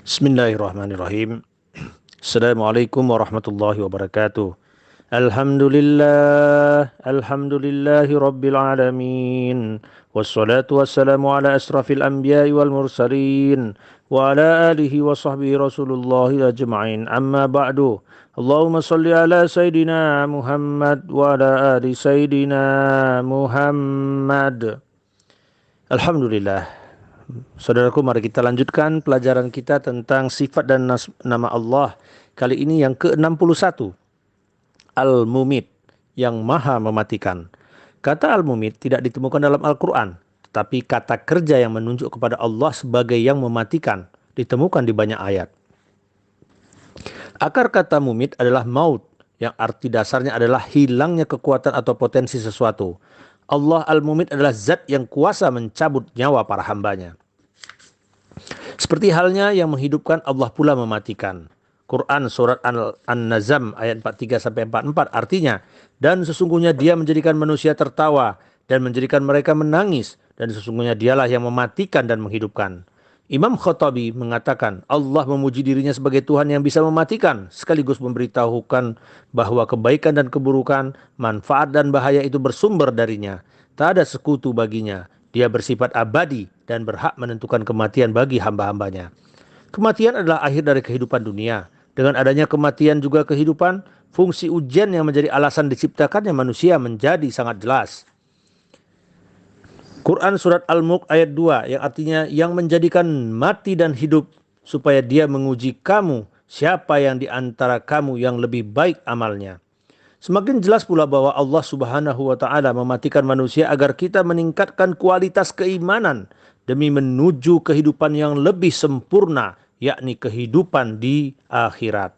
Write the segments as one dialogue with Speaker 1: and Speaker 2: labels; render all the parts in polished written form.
Speaker 1: Bismillahirrahmanirrahim. Assalamualaikum warahmatullahi wabarakatuh. Alhamdulillahi rabbil alamin. Wassalatu wassalamu ala asrafil anbiya'i wal mursalin wa ala alihi wa sahbihi rasulullahi ajma'in. Amma ba'du. Allahumma salli ala Sayyidina Muhammad wa ala ali Sayyidina Muhammad. Alhamdulillah. Saudaraku, mari kita lanjutkan pelajaran kita tentang sifat dan nama Allah. Kali ini yang ke-61. Al-Mumit, yang maha mematikan. Kata Al-Mumit tidak ditemukan dalam Al-Quran, tetapi kata kerja yang menunjuk kepada Allah sebagai yang mematikan ditemukan di banyak ayat. Akar kata mumit adalah maut, yang arti dasarnya adalah hilangnya kekuatan atau potensi sesuatu. Allah Al-Mumit adalah zat yang kuasa mencabut nyawa para hambanya. Seperti halnya yang menghidupkan, Allah pula mematikan. Quran surat An-Nazm ayat 43-44 artinya, dan sesungguhnya dia menjadikan manusia tertawa dan menjadikan mereka menangis, dan sesungguhnya dialah yang mematikan dan menghidupkan. Imam Khattabi mengatakan Allah memuji dirinya sebagai Tuhan yang bisa mematikan, sekaligus memberitahukan bahwa kebaikan dan keburukan, manfaat dan bahaya itu bersumber darinya. Tak ada sekutu baginya. Dia bersifat abadi dan berhak menentukan kematian bagi hamba-hambanya. Kematian adalah akhir dari kehidupan dunia. Dengan adanya kematian juga kehidupan, fungsi ujian yang menjadi alasan diciptakannya manusia menjadi sangat jelas. Quran surat Al-Mulk ayat 2 yang artinya yang menjadikan mati dan hidup supaya dia menguji kamu siapa yang di antara kamu yang lebih baik amalnya. Semakin jelas pula bahwa Allah Subhanahu wa taala mematikan manusia agar kita meningkatkan kualitas keimanan demi menuju kehidupan yang lebih sempurna, yakni kehidupan di akhirat.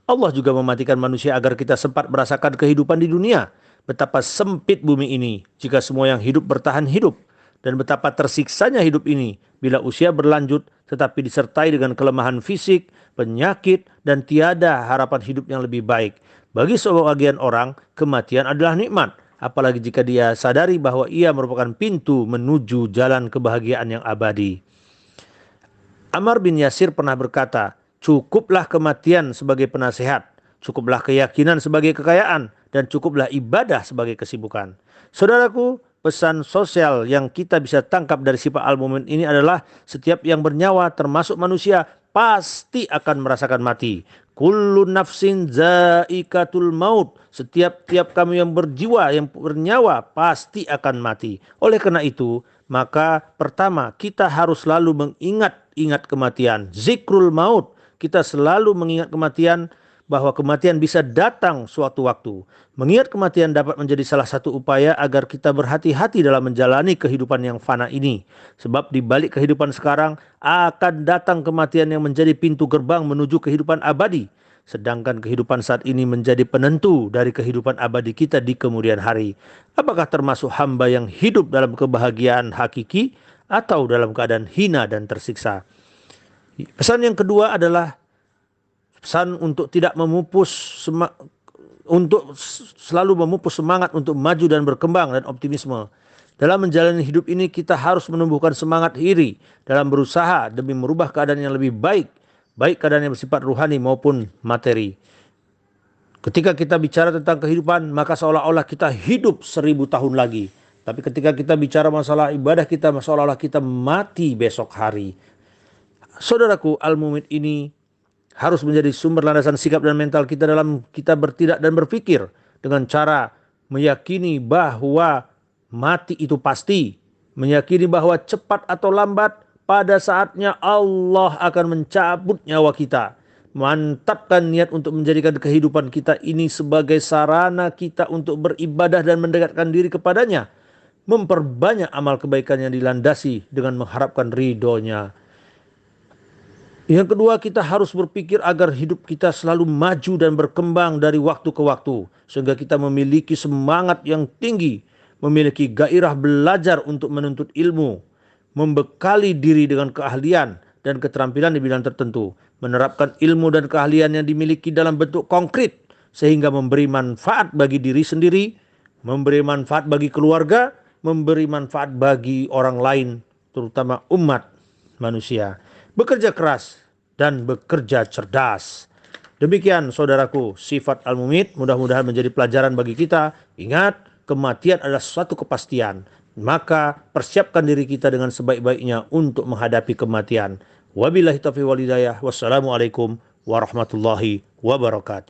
Speaker 1: Allah juga mematikan manusia agar kita sempat merasakan kehidupan di dunia. Betapa sempit bumi ini jika semua yang hidup bertahan hidup, dan betapa tersiksanya hidup ini bila usia berlanjut tetapi disertai dengan kelemahan fisik, penyakit, dan tiada harapan hidup yang lebih baik. Bagi sebagian orang, kematian adalah nikmat, apalagi jika dia sadari bahwa ia merupakan pintu menuju jalan kebahagiaan yang abadi. Ammar bin Yasir pernah berkata, cukuplah kematian sebagai penasehat, cukuplah keyakinan sebagai kekayaan, dan cukuplah ibadah sebagai kesibukan. Saudaraku, pesan sosial yang kita bisa tangkap dari sifat Al-Mumin ini adalah setiap yang bernyawa termasuk manusia pasti akan merasakan mati. Kullu nafsin zaikatul maut. Setiap kamu yang berjiwa, yang bernyawa pasti akan mati. Oleh karena itu, maka pertama kita harus selalu mengingat kematian. Zikrul maut. Kita selalu mengingat kematian, bahwa kematian bisa datang suatu waktu. Mengingat kematian dapat menjadi salah satu upaya agar kita berhati-hati dalam menjalani kehidupan yang fana ini. Sebab di balik kehidupan sekarang akan datang kematian yang menjadi pintu gerbang menuju kehidupan abadi. Sedangkan kehidupan saat ini menjadi penentu dari kehidupan abadi kita di kemudian hari. Apakah termasuk hamba yang hidup dalam kebahagiaan hakiki atau dalam keadaan hina dan tersiksa? Pesan yang kedua adalah pesan untuk tidak untuk selalu memupus semangat untuk maju dan berkembang dan optimisme. Dalam menjalani hidup ini kita harus menumbuhkan semangat iri dalam berusaha demi merubah keadaan yang lebih baik, baik keadaan yang bersifat ruhani maupun materi. Ketika kita bicara tentang kehidupan, maka seolah-olah kita hidup 1000 tahun lagi. Tapi ketika kita bicara masalah ibadah kita, seolah-olah kita mati besok hari. Saudaraku, Al-Mumit ini harus menjadi sumber landasan sikap dan mental kita dalam kita bertindak dan berpikir dengan cara meyakini bahwa mati itu pasti, meyakini bahwa cepat atau lambat pada saatnya Allah akan mencabut nyawa kita. Mantapkan niat untuk menjadikan kehidupan kita ini sebagai sarana kita untuk beribadah dan mendekatkan diri kepadanya, memperbanyak amal kebaikan yang dilandasi dengan mengharapkan ridhonya. Yang kedua, kita harus berpikir agar hidup kita selalu maju dan berkembang dari waktu ke waktu. Sehingga kita memiliki semangat yang tinggi, memiliki gairah belajar untuk menuntut ilmu, membekali diri dengan keahlian dan keterampilan di bidang tertentu. Menerapkan ilmu dan keahlian yang dimiliki dalam bentuk konkret, sehingga memberi manfaat bagi diri sendiri, memberi manfaat bagi keluarga, memberi manfaat bagi orang lain, terutama umat manusia. Bekerja keras dan bekerja cerdas. Demikian saudaraku, sifat al-mumit mudah-mudahan menjadi pelajaran bagi kita. Ingat, kematian adalah suatu kepastian. Maka persiapkan diri kita dengan sebaik-baiknya untuk menghadapi kematian. Wabillahi taufiq wal hidayah. Wassalamualaikum warahmatullahi wabarakatuh.